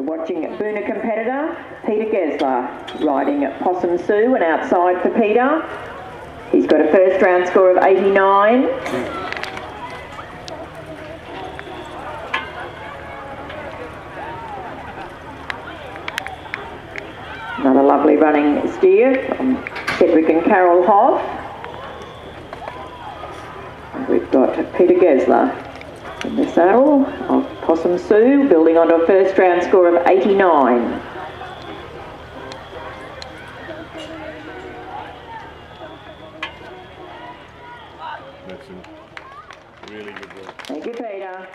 We're watching Boona competitor Peter Gesler riding Possum Sue and outside for Peter. He's got a first round score of 89. Another lovely running steer from Cedric and Carol Hoff. And we've got Peter Gesler in the saddle of Possum Sue, building onto a first round score of 89. That's a really good work. Thank you, Peter.